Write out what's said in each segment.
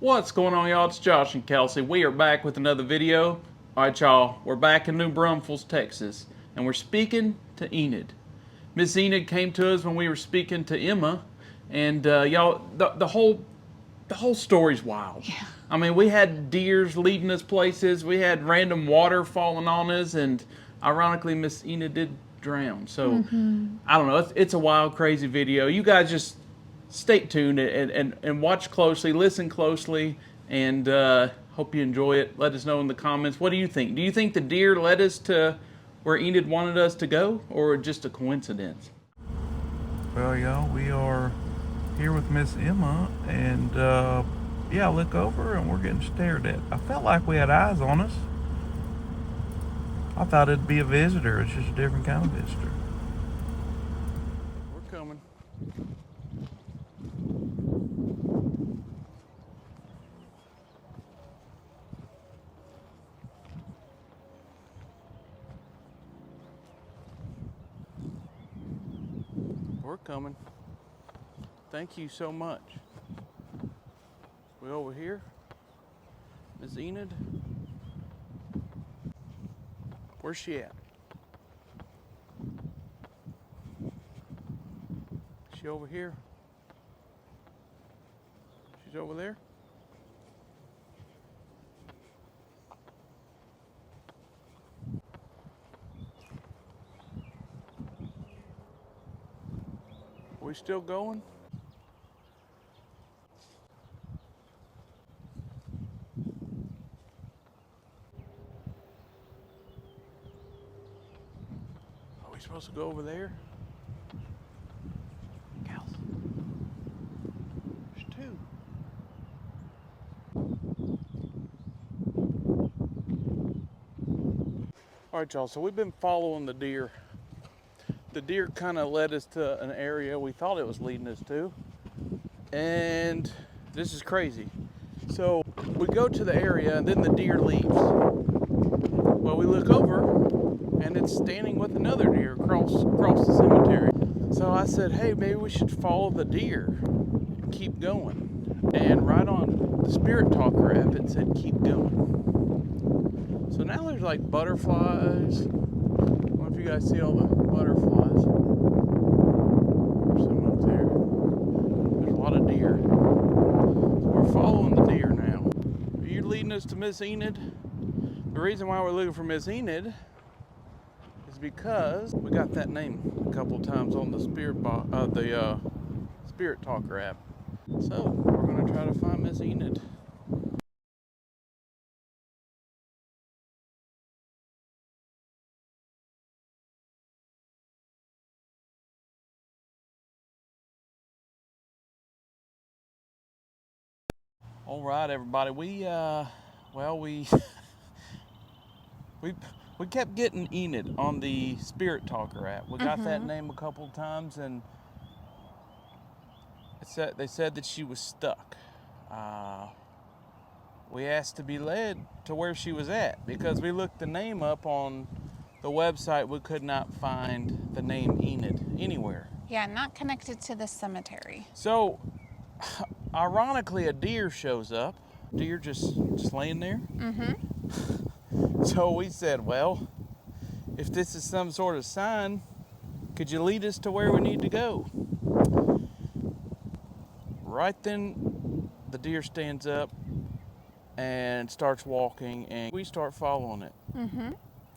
What's going on, y'all? It's Josh and Kelsey. We are back with another video. Alright, y'all, we're back in New Braunfels, Texas, and we're speaking to Enid. Miss Enid came to us when we were speaking to Emma, and y'all, the whole story's wild. Yeah. I mean, we had deers leading us places, we had random water falling on us, and ironically, Miss Enid did drown. So, I don't know, it's a wild, crazy video. You guys just stay tuned and watch closely, listen closely, and hope you enjoy it. Let us know in the comments. What do you think? Do you think the deer led us to where Enid wanted us to go, or just a coincidence? Well, y'all, we are here with Miss Emma, and yeah, I look over and we're getting stared at. I felt like we had eyes on us. I thought it'd be a visitor. It's just a different kind of visitor. We're coming. We're coming. Thank you so much. We over here? Miss Enid? Where's she at? She over here? She's over there? Are we still going? Are we supposed to go over there? Cows. There's two. All right, y'all, so we've been following the deer. The deer kind of led us to an area we thought it was leading us to. And this is crazy. So we go to the area and then the deer leaves. Well, we look over and it's standing with another deer across the cemetery. So I said, hey, maybe we should follow the deer and keep going. And right on the Spirit Talker app, it said keep going. So now there's like butterflies. I don't know if you guys see all the butterflies. There's some up there. There's a lot of deer. So we're following the deer now. Are you leading us to Miss Enid? The reason why we're looking for Miss Enid is because we got that name a couple times on the Spirit Talker app. So we're gonna try to find Miss Enid. All right, everybody. We we kept getting Enid on the Spirit Talker app. We got that name a couple times, and they said that she was stuck. We asked to be led to where she was at because we looked the name up on the website. We could not find the name Enid anywhere. Yeah, not connected to the cemetery. So, ironically, a deer shows up. Deer just laying there. So we said, well, if this is some sort of sign, could you lead us to where we need to go? Right then, the deer stands up and starts walking, and we start following it.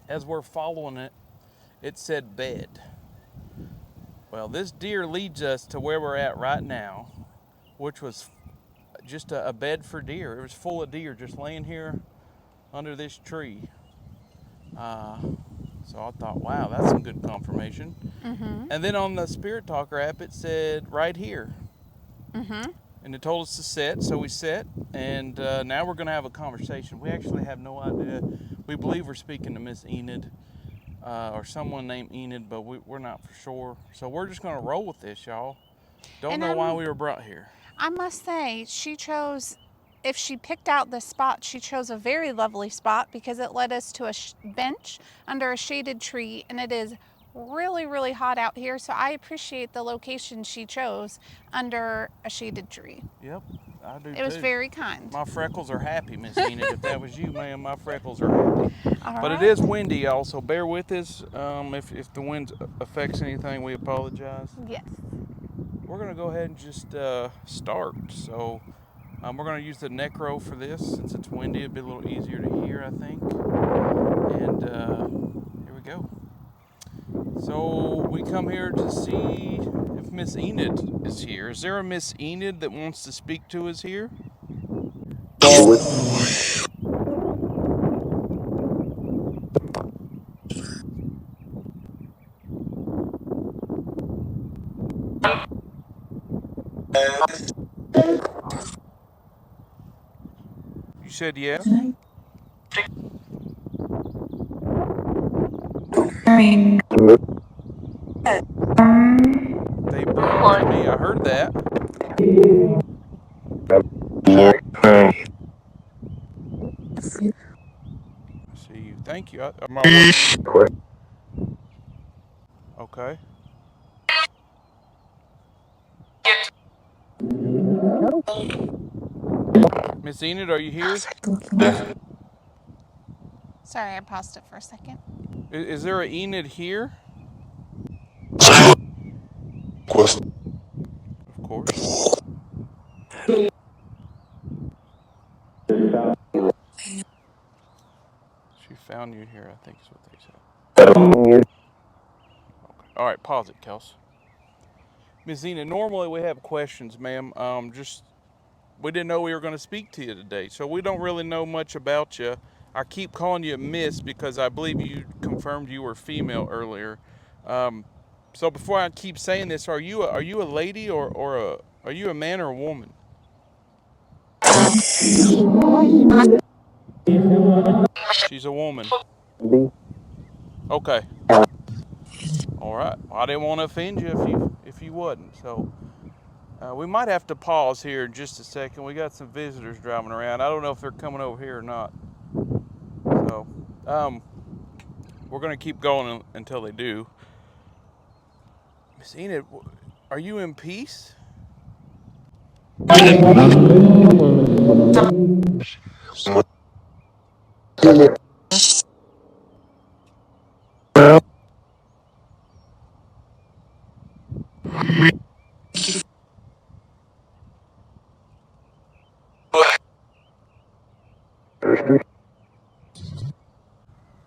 As we're following it, it said bed. Well, this deer leads us to where we're at right now, which was just a bed for deer. It was full of deer just laying here under this tree. So I thought, wow, that's some good confirmation. And then on the Spirit Talker app, it said right here. And it told us to sit, so we sit, and now we're going to have a conversation. We actually have no idea. We believe we're speaking to Miss Enid, or someone named Enid, but we're not for sure. So we're just going to roll with this, y'all. Don't know why we were brought here. I must say, she chose, if she picked out this spot, she chose a very lovely spot because it led us to a bench under a shaded tree, and it is really, really hot out here, so I appreciate the location she chose under a shaded tree. Yep, I do It was too. very kind. My freckles are happy, Miss Enid. If that was you, ma'am, my freckles are happy. All But it right. is windy, y'all, so bear with us. If the wind affects anything, we apologize. Yes. We're going to go ahead and just start. So we're going to use the Necro for this. Since it's windy, it'll be a little easier to hear, I think. And here we go. So we come here to see if Miss Enid is here. Is there a Miss Enid that wants to speak to us here? You said yes? They brought to me. I heard that. See you. Thank you. Okay. Miss Enid, are you here? Sorry, I paused it for a second. Is there a Enid here? Of course. She found you here, I think is what they said. Okay. All right, pause it, Kels. Miss Enid, normally we have questions, ma'am. We didn't know we were going to speak to you today, so we don't really know much about you. I keep calling you Miss because I believe you confirmed you were female earlier. So before I keep saying this, are you a lady or are you a man or a woman? She's a woman. Okay. All right. Well, I didn't want to offend you if you wasn't. So we might have to pause here in just a second. We got some visitors driving around. I don't know if they're coming over here or not. So we're gonna keep going until they do. Miss Enid, are you in peace?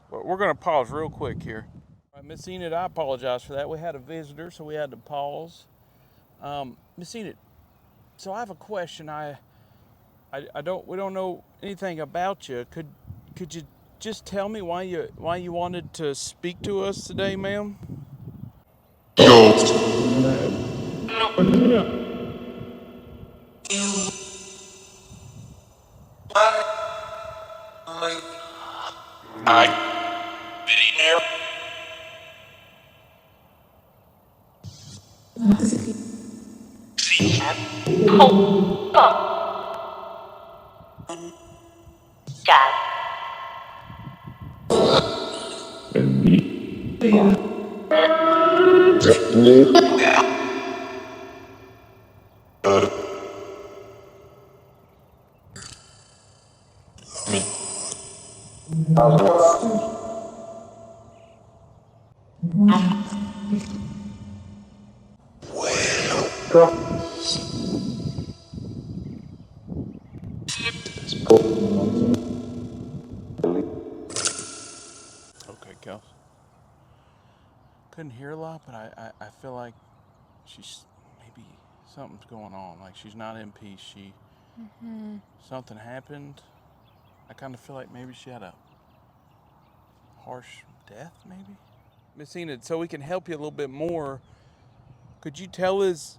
Well, we're gonna pause real quick here. All right, Miss Enid, I apologize for that. We had a visitor, so we had to pause. Miss Enid, so I have a question. We don't know anything about you. Could you just tell me why you wanted to speak to us today, ma'am? Okay, Kels. Couldn't hear a lot, but I feel like she's maybe something's going on. Like she's not in peace. Something happened. I kind of feel like maybe she had a harsh death, maybe. Miss Enid, so we can help you a little bit more. Could you tell us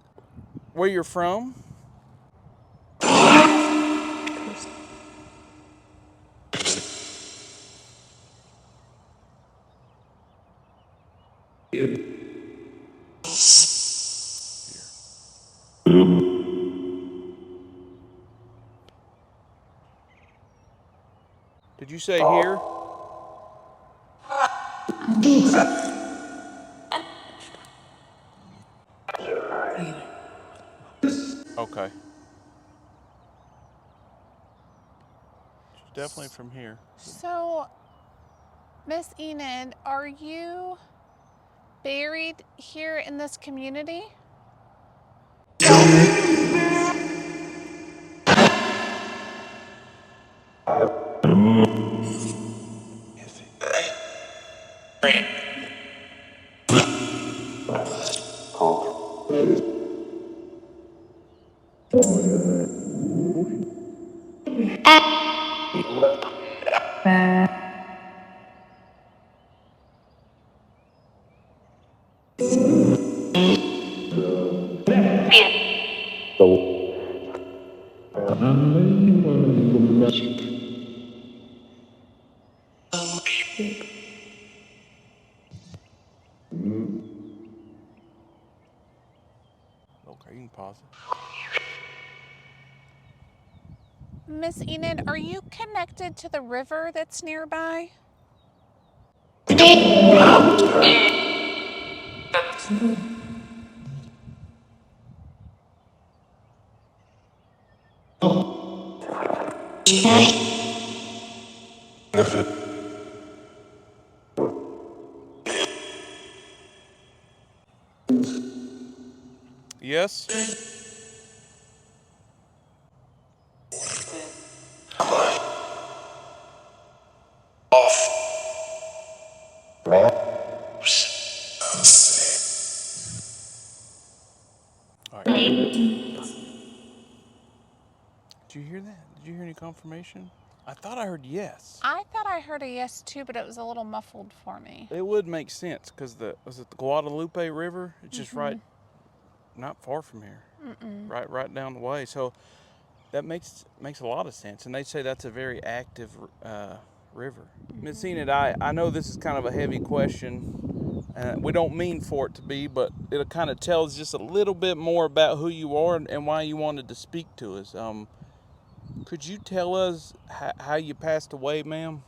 where you're from? Did you say here? definitely from here. So, Miss Enid, are you buried here in this community? Okay, you can pause it. Miss Enid, are you connected to the river that's nearby? Yes? All right. Did you hear that? Did you hear any confirmation? I thought I heard yes. I thought I heard a yes too, but it was a little muffled for me. It would make sense because was it the Guadalupe River? It's just right, not far from here. Right down the way. So that makes a lot of sense. And they say that's a very active river. Miss Enid, I know this is kind of a heavy question. We don't mean for it to be, but it kind of tells just a little bit more about who you are and why you wanted to speak to us. Could you tell us how you passed away, ma'am?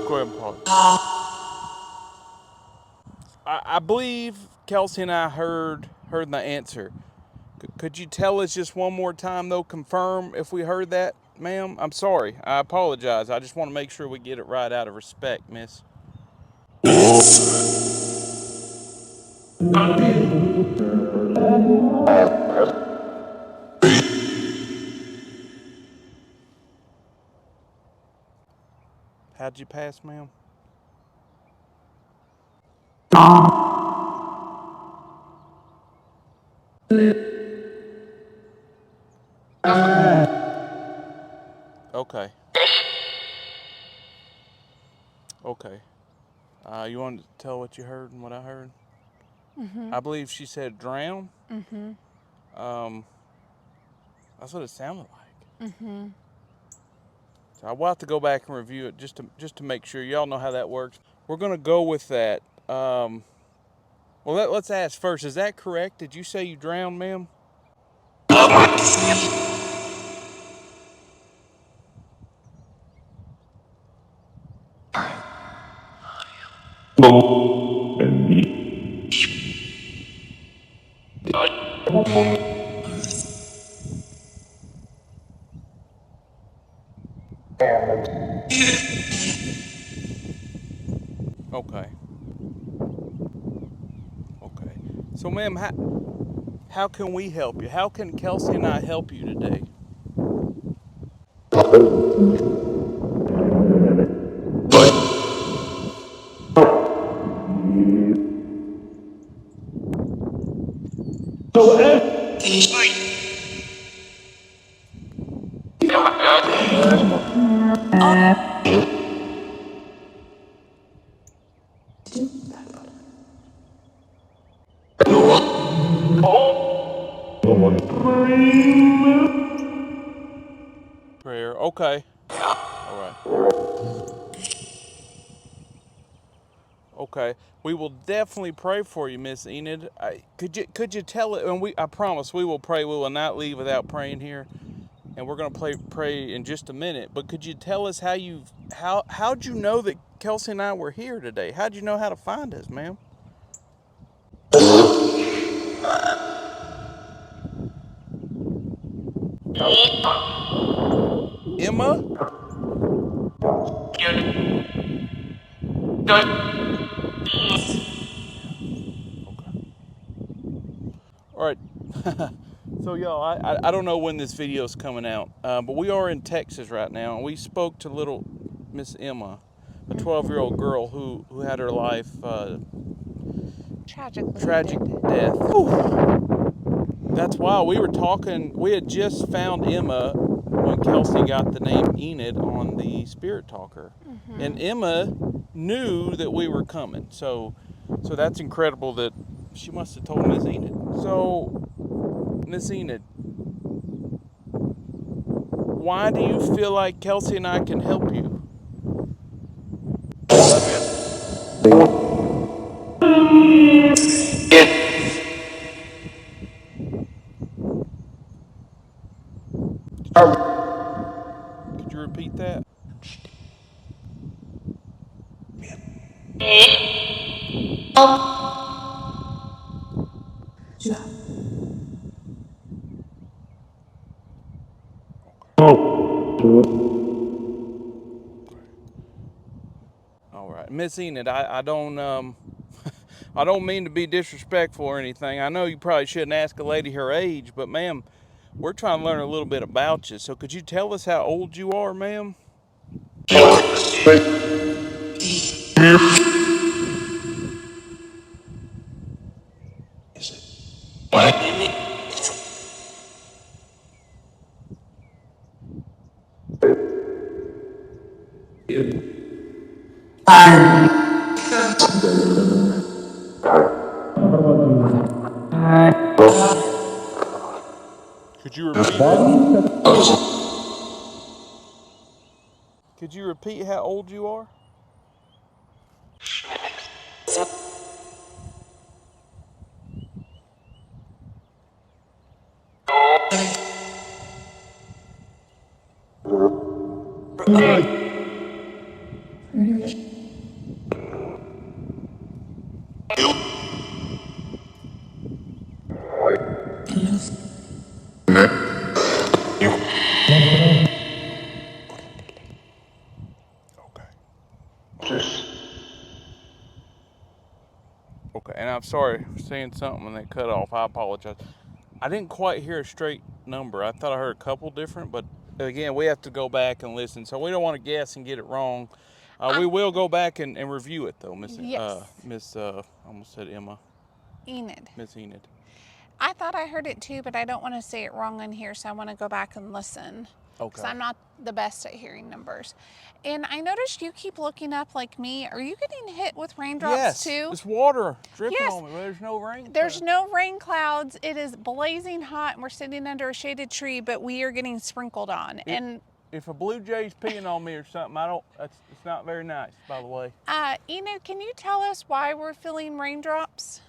Go ahead and pause. I believe Kelsey and I heard the answer. Could you tell us just one more time, though, confirm if we heard that, ma'am? I'm sorry. I apologize. I just want to make sure we get it right out of respect, miss. How'd you pass, ma'am? Okay. Okay. You want to tell what you heard and what I heard? I believe she said drown. That's what it sounded like. So I will have to go back and review it just to make sure. Y'all know how that works. We're gonna go with that. Well, let's ask first. Is that correct? Did you say you drowned, ma'am? Okay. Okay. So, ma'am, how can we help you? How can Kelsey and I help you today? Prayer. Okay. All right. Okay. We will definitely pray for you, Miss Enid. Could you tell it? And I promise we will pray. We will not leave without praying here. And we're going to pray in just a minute. But could you tell us how'd you know that Kelsey and I were here today? How'd you know how to find us, ma'am? Emma? All right. So, y'all, I don't know when this video is coming out, but we are in Texas right now, and we spoke to little Miss Emma, a 12-year-old girl who had her life Tragically tragic ended. death. Whew. That's why we were talking. We had just found Emma when Kelsey got the name Enid on the Spirit Talker, and Emma knew that we were coming. So that's incredible that she must have told Miss Enid. So, Miss Enid, why do you feel like Kelsey and I can help you? Could you repeat that? All right, Miss Enid, I don't I don't mean to be disrespectful or anything. I know you probably shouldn't ask a lady her age, but ma'am, we're trying to learn a little bit about you. So could you tell us how old you are, ma'am? Could you repeat it? Could you repeat how old you are? Okay. Okay, and I'm sorry for saying something and they cut off. I apologize. I didn't quite hear a straight number. I thought I heard a couple different, but again, we have to go back and listen. So we don't want to guess and get it wrong. We will go back and review it though, Yes. I almost said Emma, Enid. Miss Enid. I thought I heard it too, but I don't want to say it wrong in here, so I want to go back and listen. Because Okay. I'm not the best at hearing numbers. And I noticed you keep looking up like me. Are you getting hit with raindrops Yes, too? it's water dripping Yes. on me. There's no rain. There's no rain clouds. It is blazing hot, and we're sitting under a shaded tree, but we are getting sprinkled on. And If a blue jay's peeing on me or something, it's not very nice, by the way. Enid, can you tell us why we're feeling raindrops?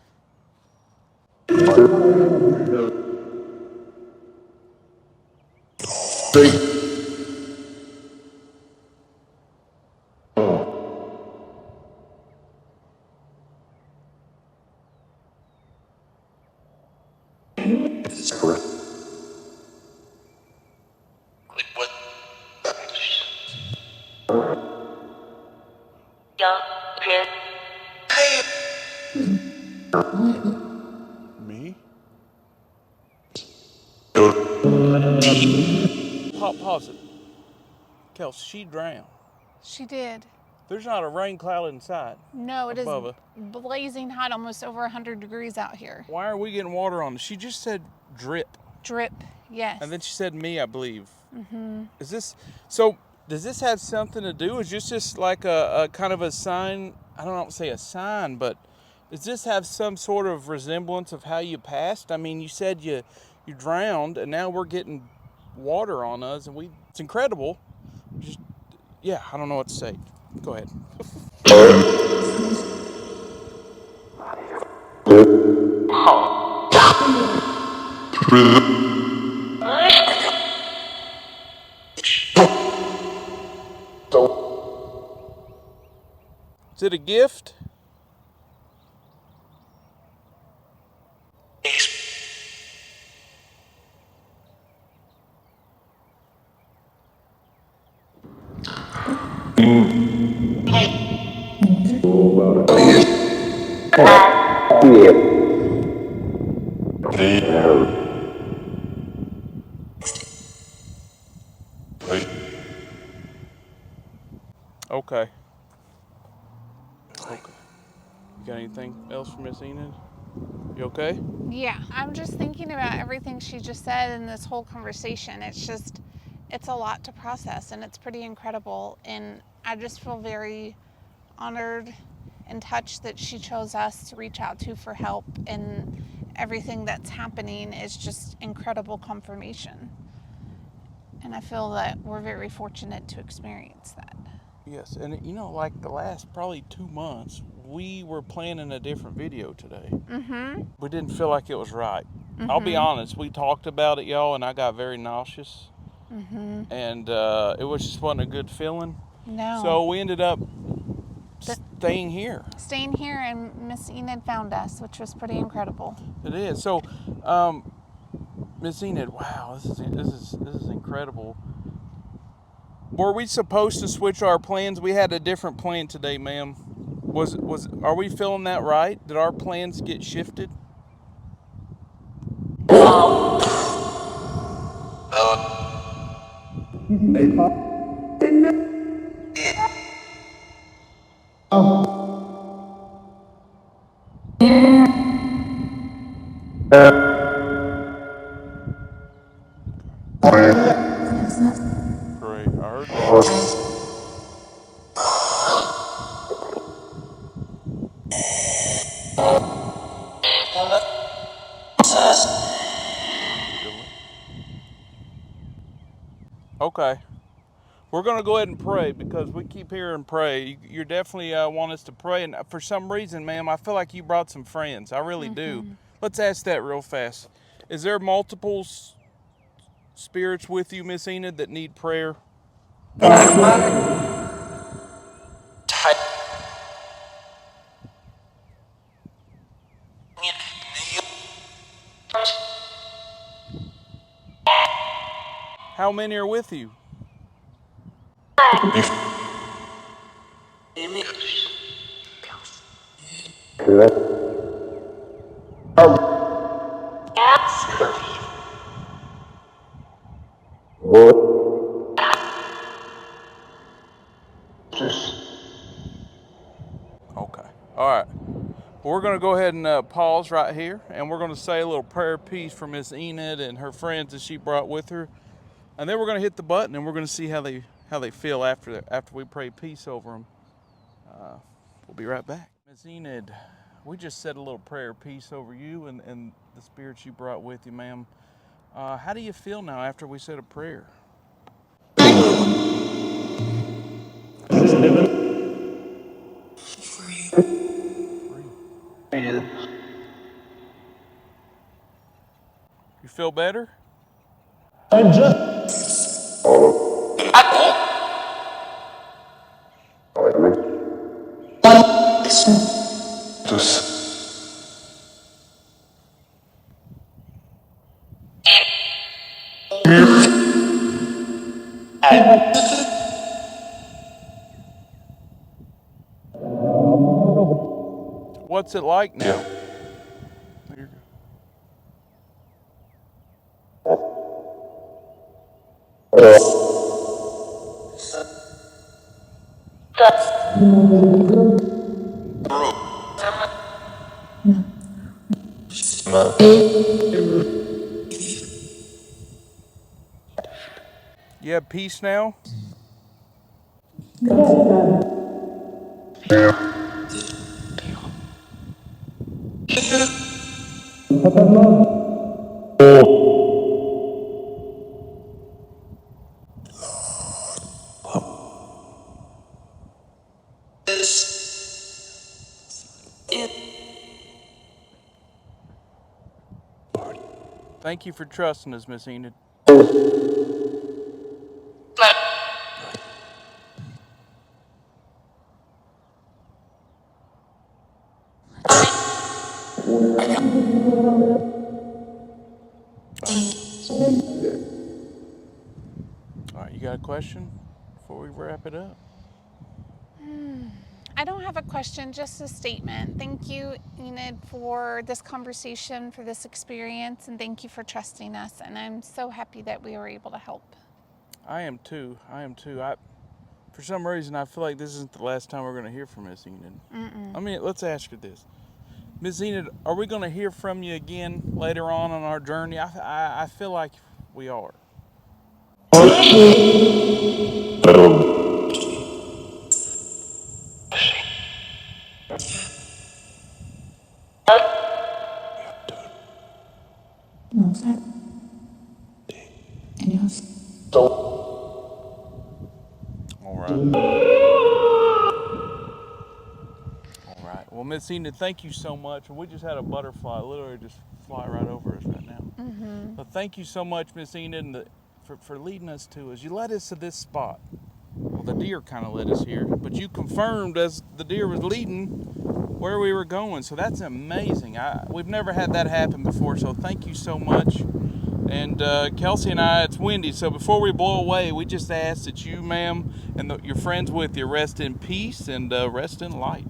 Me? Pause it. Kels, she drowned. She did. There's not a rain cloud inside. No, it is Above her. blazing hot, almost over 100 degrees out here. Why are we getting water on? She just said drip. Drip, yes. And then she said me, I believe. Mm-hmm. Is this, so does this have something to do? Is this just like a kind of a sign? I don't want to say a sign, but does this have some sort of resemblance of how you passed? I mean, you said you drowned, and now we're getting water on us, and it's incredible. Just, yeah, I don't know what to say. Go ahead. Is it a gift? Okay. Okay. You got anything else for Miss Enid? You okay? Yeah, I'm just thinking about everything she just said in this whole conversation. It's a lot to process, and it's pretty incredible. And I just feel very honored and touched that she chose us to reach out to for help, and everything that's happening is just incredible confirmation. And I feel that we're very fortunate to experience that. Yes, and you know, like the last probably 2 months, we were planning a different video today. Mm-hmm. We didn't feel like it was right. I'll be honest, we talked about it, y'all, and I got very nauseous. Mm-hmm. And it was just wasn't a good feeling. No. So we ended up staying here. Staying here, and Miss Enid found us, which was pretty incredible. It is. So, Miss Enid, wow, this is incredible. Were we supposed to switch our plans? We had a different plan today, ma'am. Are we feeling that right? Did our plans get shifted? Great. I heard that. Okay. We're going to go ahead and pray because we keep hearing pray. You definitely want us to pray. And for some reason, ma'am, I feel like you brought some friends. I really do. Let's ask that real fast. Is there multiple spirits with you, Miss Enid, that need prayer? How many are with you? Okay. All right. Well, we're going to go ahead and pause right here, and we're going to say a little prayer piece for Miss Enid and her friends that she brought with her, and then we're going to hit the button, and we're going to see how they feel after we pray peace over them. We'll be right back. Miss Enid, we just said a little prayer peace over you and the spirits you brought with you, ma'am. How do you feel now after we said a prayer? You feel better? What's it like now? There you go. You have peace now? Thank you for trusting us, Miss Enid. All right, you got a question before we wrap it up? I don't have a question, just a statement. Thank you, Enid, for this conversation, for this experience, and thank you for trusting us. And I'm so happy that we were able to help. I am too. For some reason, I feel like this isn't the last time we're going to hear from Miss Enid. I mean, let's ask her this. Miss Enid, are we going to hear from you again later on our journey? I feel like we are. All right. All right. Well, Miss Enid, thank you so much. We just had a butterfly literally just fly right over us right now. But thank you so much, Miss Enid, for leading us to us. You led us to this spot. Well, the deer kind of led us here, but you confirmed as the deer was leading where we were going. So that's amazing. We've never had that happen before, so thank you so much. And Kelsey and I, it's windy, so before we blow away, we just ask that you, ma'am, and your friends with you rest in peace and rest in light.